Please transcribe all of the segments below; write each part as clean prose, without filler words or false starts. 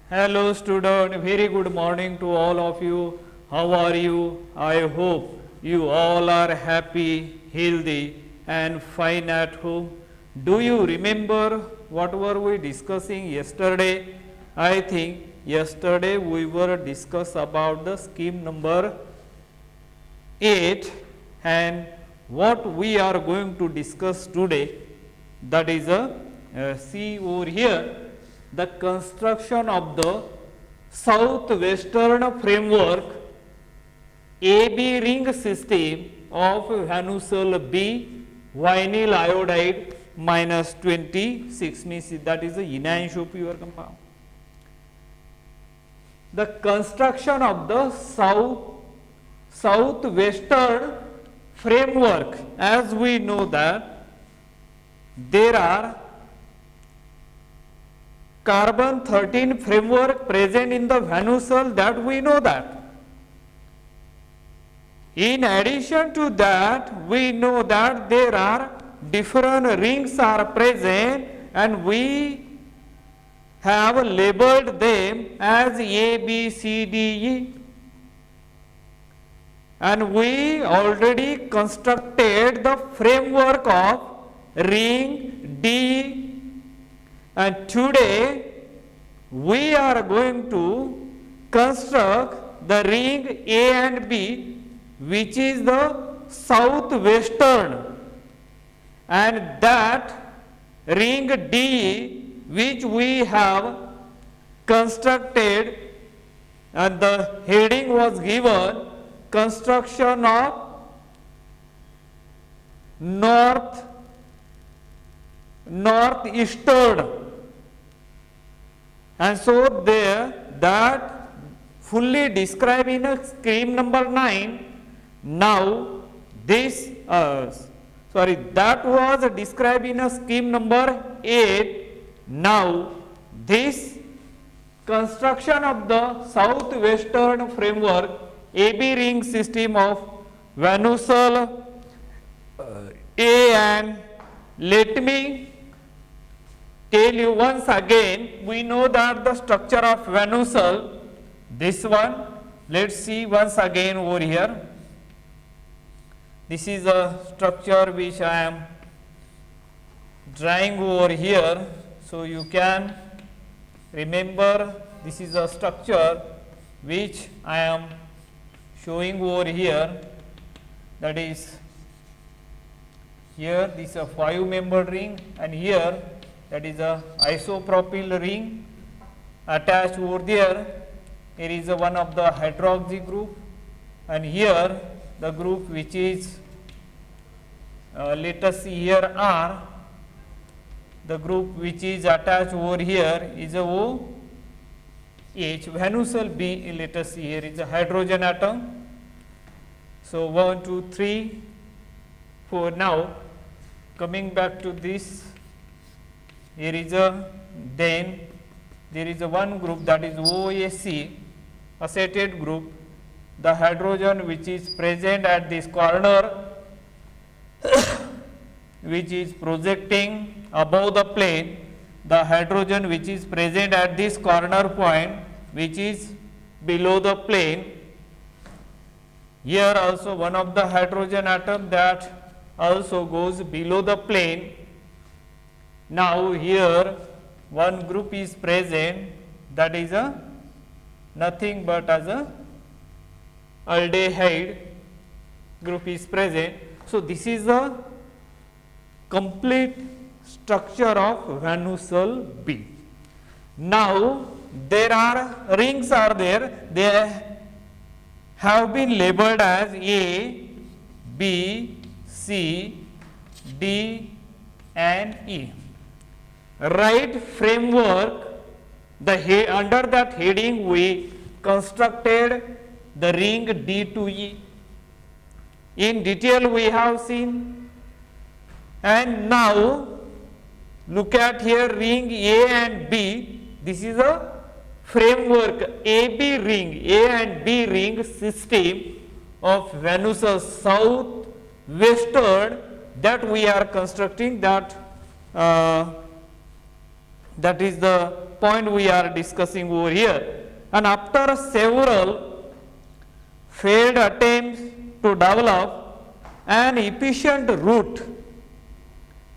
Hello student, very good morning to all of you. How are you? I hope you all are happy, healthy and fine at home. Do you remember what were we discussing yesterday? I think yesterday we were discuss about the scheme number 8 and what we are going to discuss today, that is see over here, the construction of the southwestern framework AB ring system of Van B vinyl iodide minus 26, means that is the enantiomer compound. The construction of the southwestern framework, as we know that there are carbon 13 framework present in the Van, that we know that. In addition to that, we know that there are different rings are present and we have labeled them as A, B, C, D, E. And we already constructed the framework of ring D, and today we are going to construct the ring A and B, which is the southwestern, and that ring D which we have constructed, and the heading was given construction of northeastern, and so there that fully described in a scheme number 9. Now this that was described in a scheme number 8. Now this construction of the southwestern framework AB ring system of Van A, and let me tell you once again, we know that the structure of Van, this one, let's see once again over here. This is a structure which I am drawing over here, so you can remember this is a structure which I am showing over here, that is here this is a 5-membered ring, and here that is a isopropyl ring attached over there. Here is a one of the hydroxy group, and here the group which is let us see here R, the group which is attached over here is a OH. Van B, let us see here is a hydrogen atom. So 1, 2, 3, 4. Now coming back to this, here is a, then there is a one group, that is OAC, acetate group. The hydrogen which is present at this corner which is projecting above the plane, the hydrogen which is present at this corner point which is below the plane. Here also one of the hydrogen atom that also goes below the plane. Now here one group is present, that is a nothing but as a aldehyde group is present. So this is the complete structure of Van B. Now there are rings are there, they have been labeled as A, B, C, D and E. Right framework, under that heading we constructed the ring D to E. In detail we have seen, and now look at here ring A and B. This is a framework AB ring, A and B ring system of Van southwestern that we are constructing, that That is the point we are discussing over here. And after several failed attempts to develop an efficient route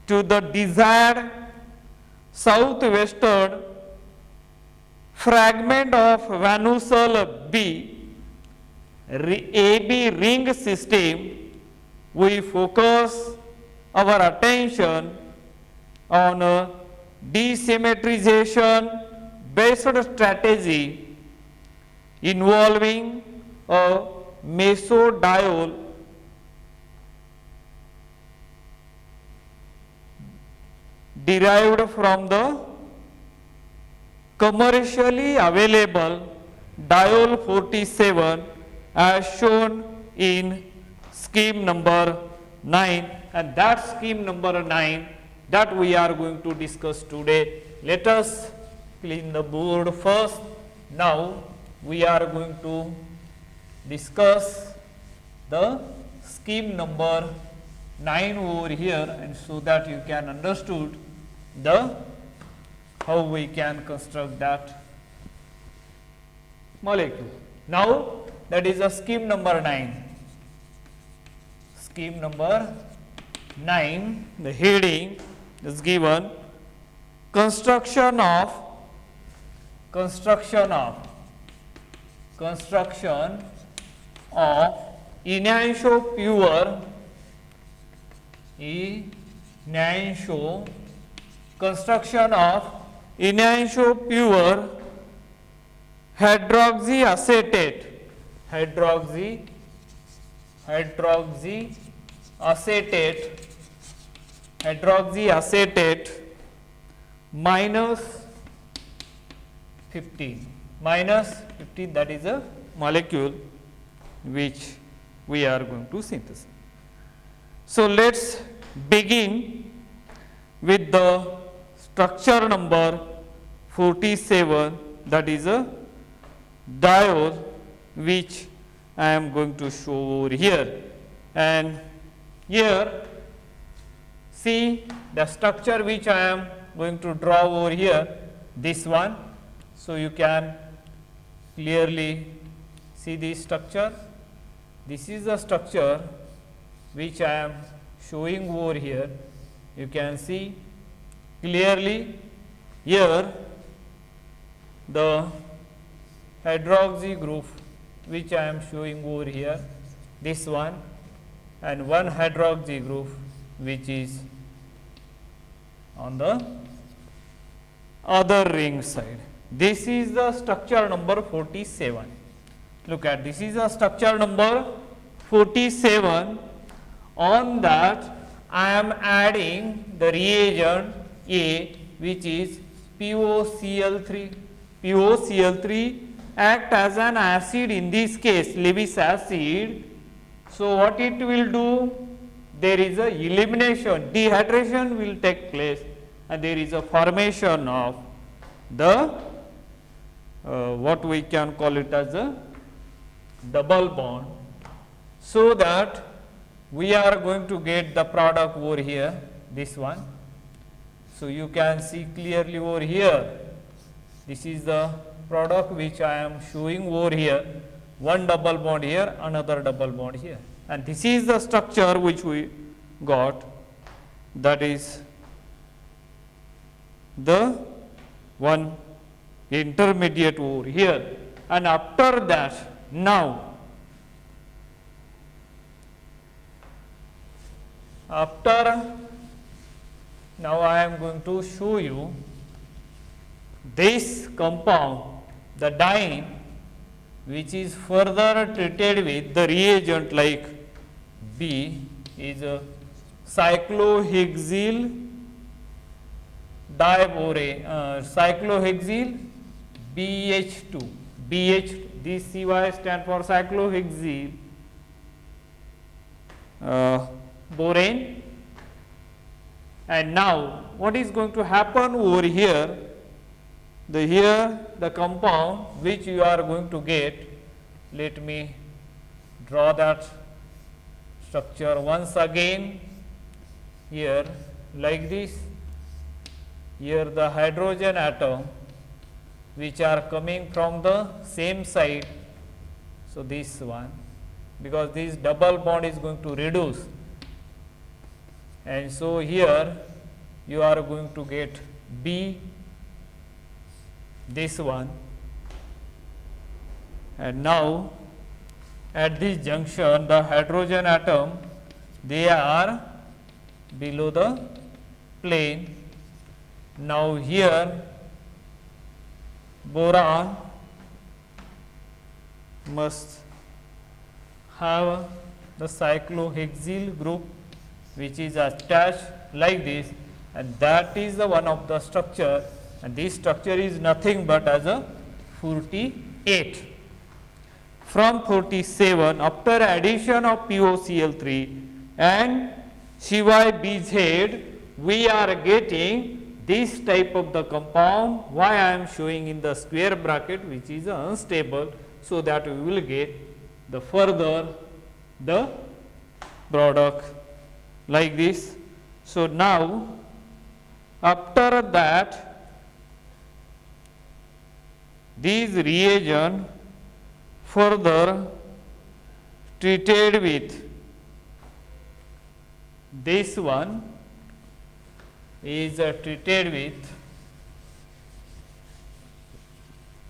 to the desired southwestern fragment of Van Ussel B AB ring system, we focus our attention on a desymmetrization based strategy involving a mesodiol derived from the commercially available diol 47 as shown in scheme number 9, and that scheme number 9 that we are going to discuss today. Let us clean the board first. Now we are going to discuss the scheme number 9 over here, and so that you can understood the how we can construct that molecule. Now that is a scheme number 9. Scheme number 9, the heading is given construction of enantiomer pure hydroxyacetate minus 15, that is a molecule which we are going to synthesize. So let us begin with the structure number 47, that is a diol, which I am going to show over here. And here see the structure which I am going to draw over here, this one. So you can clearly see this structure. This is the structure which I am showing over here. You can see clearly here the hydroxy group which I am showing over here, this one, and one hydroxy group which is on the other ring side. This is the structure number 47. Look at this is the structure number 47. On that I am adding the reagent A, which is POCl3. POCl3 act as an acid, in this case Lewis acid. So what it will do? There is a elimination, dehydration will take place, and there is a formation of the what we can call it as a double bond, so that we are going to get the product over here, this one. So you can see clearly over here, this is the product which I am showing over here, one double bond here, another double bond here, and this is the structure which we got, that is the one intermediate over here. And after that, now I am going to show you this compound, the diene, which is further treated with the reagent like B, is a cyclohexyl diborane, cyclohexyl BH2. This CY stand for cyclohexyl borane. And now what is going to happen over here? The compound which you are going to get, let me draw that structure once again here like this. here the hydrogen atom which are coming from the same side. So, this one, because this double bond is going to reduce, and so here you are going to get B, this one, and now at this junction the hydrogen atom, they are below the plane. Now here boron must have the cyclohexyl group which is attached like this, and that is the one of the structure, and this structure is nothing but as a 48. From 47, after addition of POCl3 and CYBZ, we are getting this type of the compound. Why I am showing in the square bracket, which is unstable, so that we will get the further the product like this. So, now after that these reagent further treated with this one is treated with,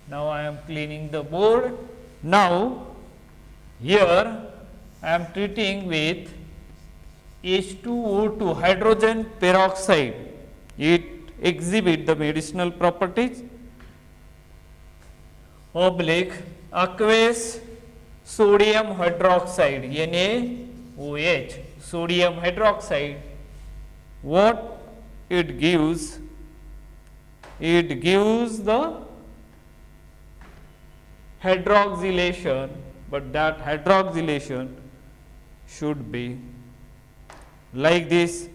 now I am cleaning the board. Now here I am treating with H2O2 hydrogen peroxide, it exhibit the medicinal properties, oblique aqueous sodium hydroxide NaOH, sodium hydroxide. What it gives? It gives the hydroxylation, but that hydroxylation should be like this,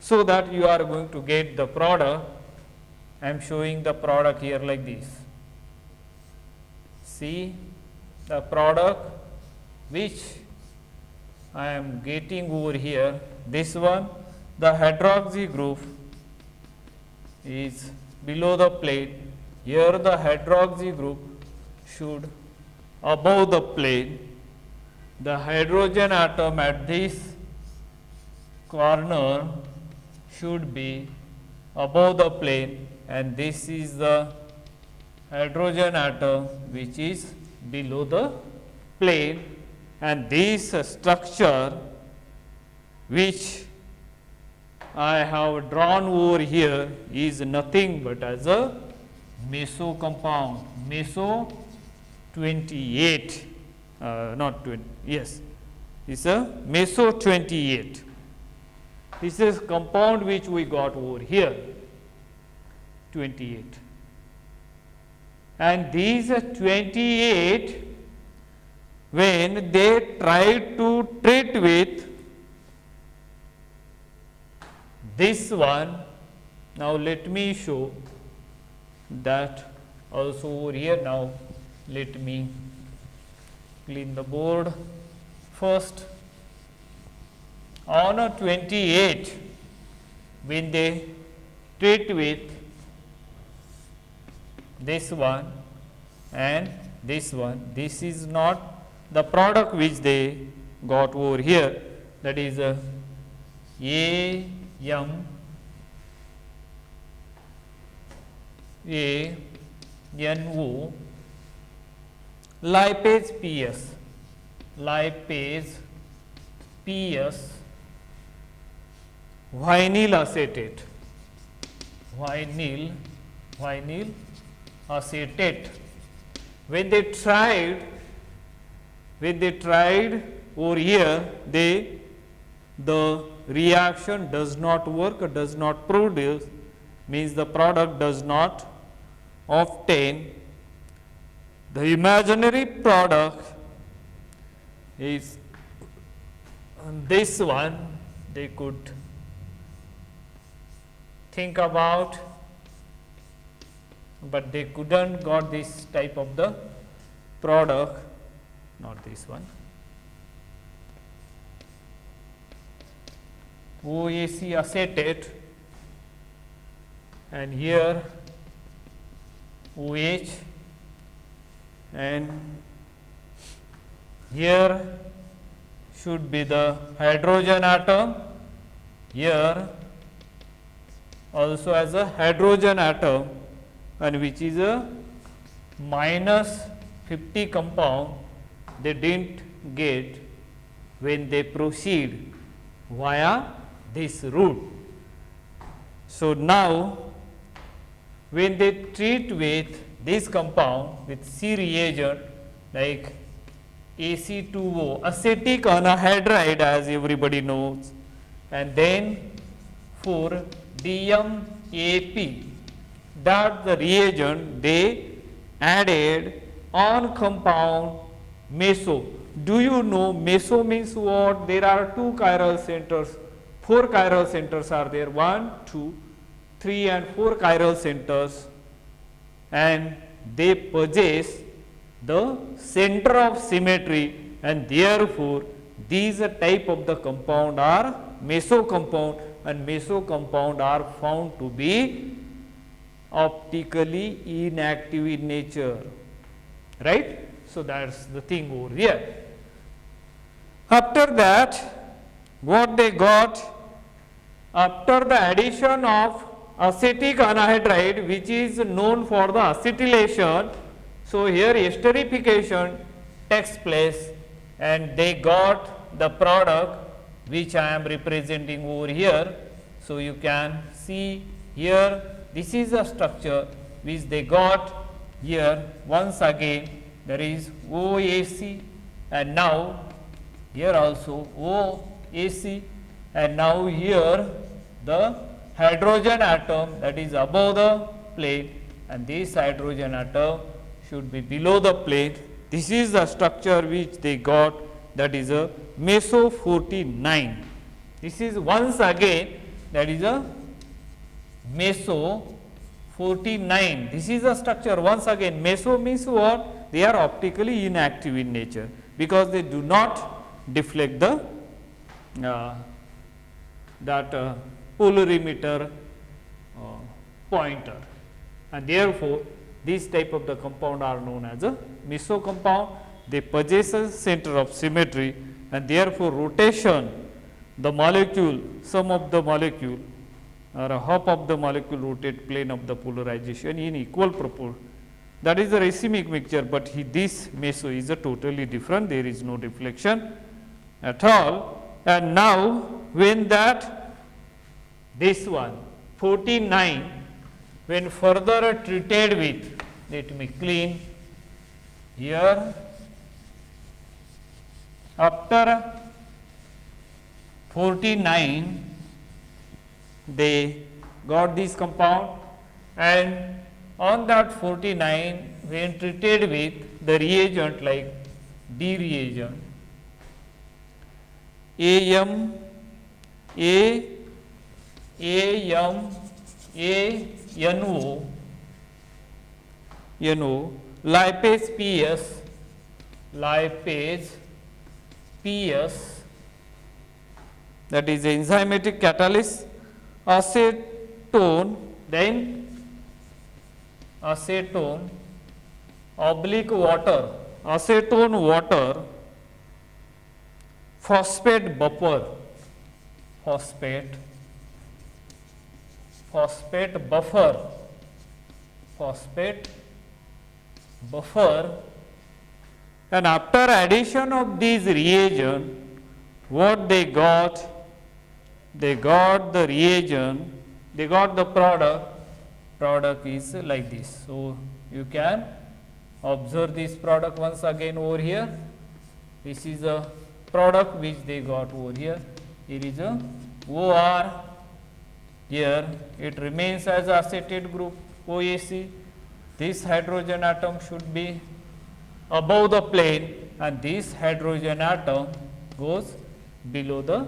so that you are going to get the product. I am showing the product here like this. See the product which I am getting over here, this one, the hydroxy group is below the plate. Here the hydroxy group should above the plane. The hydrogen atom at this corner should be above the plane, and this is the hydrogen atom which is below the plane, and this structure which I have drawn over here is nothing but as a meso compound, meso 28, not 20, yes, it's a meso 28. This is compound which we got over here, 28. And these 28, when they try to treat with this one, now let me show that also over here. Now let me clean the board first. On a 28, when they treat with this one and this one, this is not the product which they got over here, that is AMANO lipase PS vinyl acetate, when they tried over here, the reaction does not work, does not produce, means the product does not obtain. The imaginary product is this one. They could think about, but they couldn't got this type of the product, not this one. OAC acetate, and here OH, and here should be the hydrogen atom, here also as a hydrogen atom, and which is a minus 50 compound they didn't get when they proceed via this route. So, now when they treat with this compound with C reagent like AC2O, acetic anhydride, as everybody knows, and then for DMAP, that the reagent they added on compound meso. Do you know meso means what? There are 2 chiral centers, 4 chiral centers are there, 1, 2, 3 and 4 chiral centers, and they possess the center of symmetry, and therefore, these type of the compound are meso compound, and meso compound are found to be optically inactive in nature, right. So, that is the thing over here. After that, what they got after the addition of acetic anhydride, which is known for the acetylation. So, here esterification takes place, and they got the product which I am representing over here. So, you can see here this is a structure which they got here. Once again there is OAC, and now here also OAC, and now here the hydrogen atom that is above the plate, and this hydrogen atom should be below the plate. This is the structure which they got, that is a meso 49. This is once again that is a meso 49. This is a structure once again. Meso means what? They are optically inactive in nature because they do not deflect the polarimeter pointer, and therefore, this type of the compound are known as a meso compound. They possess a center of symmetry, and therefore, rotation the molecule, some of the molecule or a half of the molecule rotate plane of the polarization in equal proportion. That is a racemic mixture, but this meso is a totally different. There is no deflection at all. And now, when that this one 49 when further treated with, let me clean here, after 49 they got this compound, and on that 49 when treated with the reagent like D reagent AM, NO, lipase PS, that is enzymatic catalyst, acetone, then acetone oblique water, acetone water, phosphate buffer, phosphate buffer, and after addition of these reagent, what they got? They got the reagent, they got the product is like this. So, you can observe this product once again over here. This is a product which they got over here. Here is a OR, here it remains as acetate group OAC. This hydrogen atom should be above the plane, and this hydrogen atom goes below the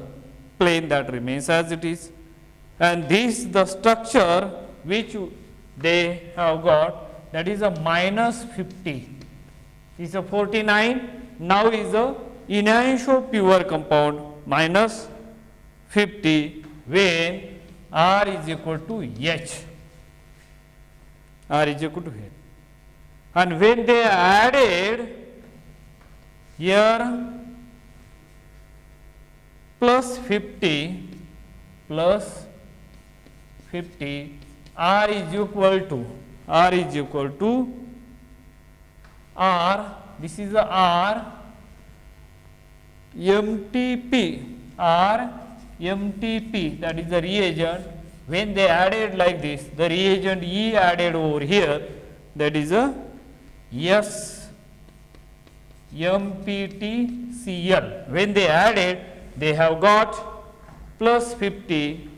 plane, that remains as it is. And this the structure which they have got, that is a minus 50, is a 49, now is a enantiomer pure compound minus 50 when R is equal to H. R is equal to here. And when they added here plus 50 plus 50, R is equal to R, this is the R MTP, R MTP, that is the reagent. When they added like this, the reagent E added over here, that is a S MPTCl. When they added, they have got plus 50,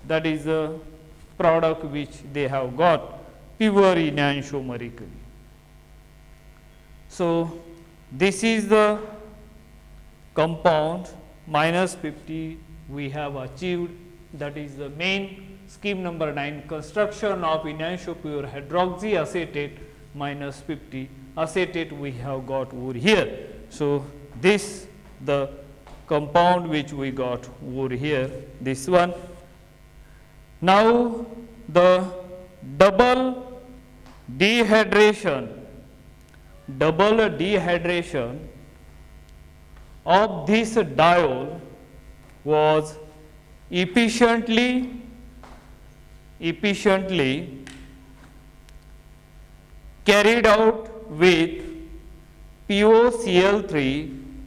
that is the product which they have got, pure enantiomercury. So, this is the compound minus 50 we have achieved, that is the main scheme number 9, construction of enantiopure hydroxyacetate minus 50 acetate we have got over here. So, this the compound which we got over here, this one. Now, the double dehydration of this diol was efficiently carried out with POCl3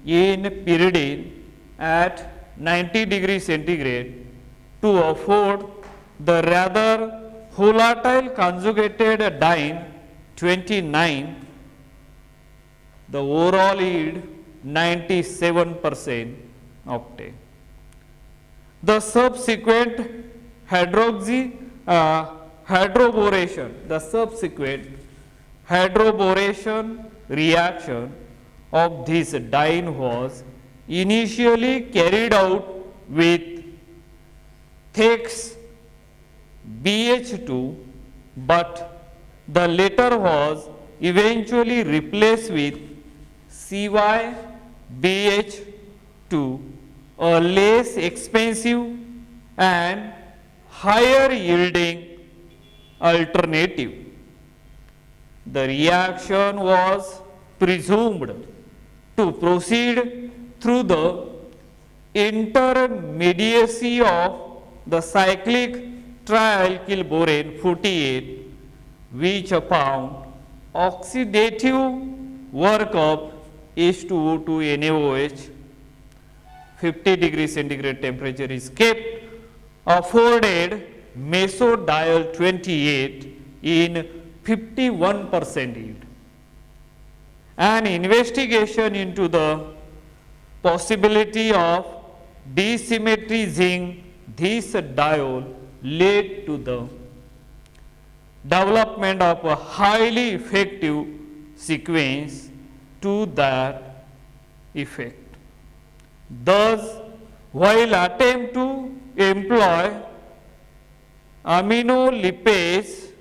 in pyridine at 90 degrees centigrade to afford the rather volatile conjugated diene 29, the overall yield 97% octane. The subsequent hydroboration reaction of this diene was initially carried out with Theks BH2, but the latter was eventually replaced with CYBH2, a less expensive and higher yielding alternative. The reaction was presumed to proceed through the intermediacy of the cyclic trialkyl borane 48, which found oxidative work of H2O2 NaOH, 50 degrees centigrade temperature is kept, afforded mesodiol 28 in 51% yield. An investigation into the possibility of desymmetrizing this diol led to the development of a highly effective sequence to that effect. Thus, while attempt to employ aminolipase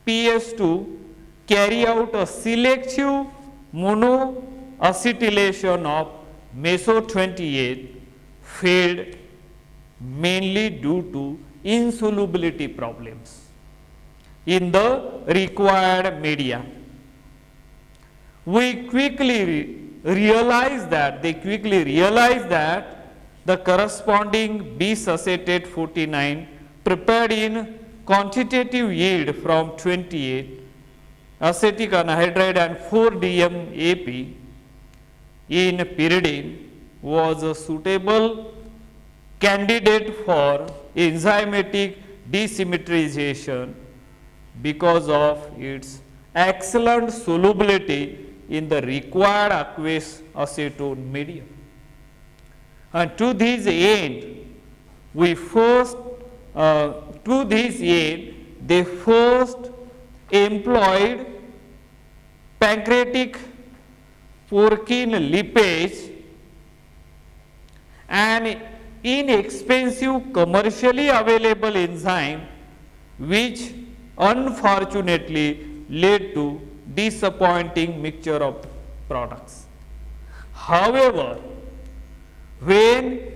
PS2 carry out a selective monoacetylation of meso 28 failed mainly due to insolubility problems in the required media. They quickly realized that the corresponding bisacetate 49 prepared in quantitative yield from 28 acetic anhydride and 4-DMAP in pyridine was a suitable candidate for enzymatic desymmetrization because of its excellent solubility in the required aqueous acetone medium. And to this end, they first employed pancreatic porcine lipase, an inexpensive commercially available enzyme which unfortunately led to disappointing mixture of products. However, when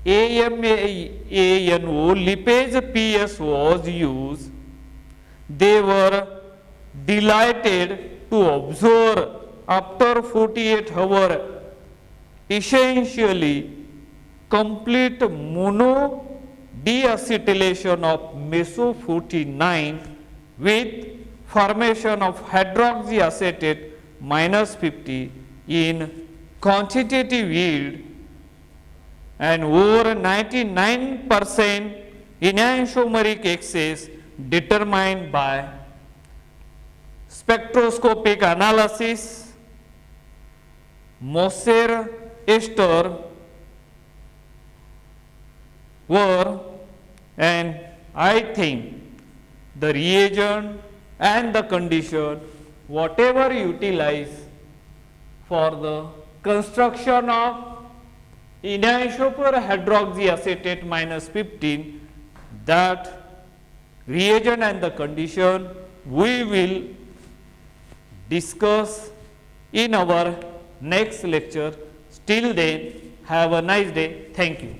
AMANO lipase PS was used, they were delighted to observe after 48 hours essentially complete mono deacetylation of meso 49 with formation of hydroxyacetate minus 50 in quantitative yield and over 99% enantiomeric excess determined by spectroscopic analysis, Moser ester were, and I think the reagent and the condition whatever utilized for the construction of enantiomer hydroxyacetate minus 15, that reagent and the condition we will discuss in our next lecture. Till then, have a nice day. Thank you.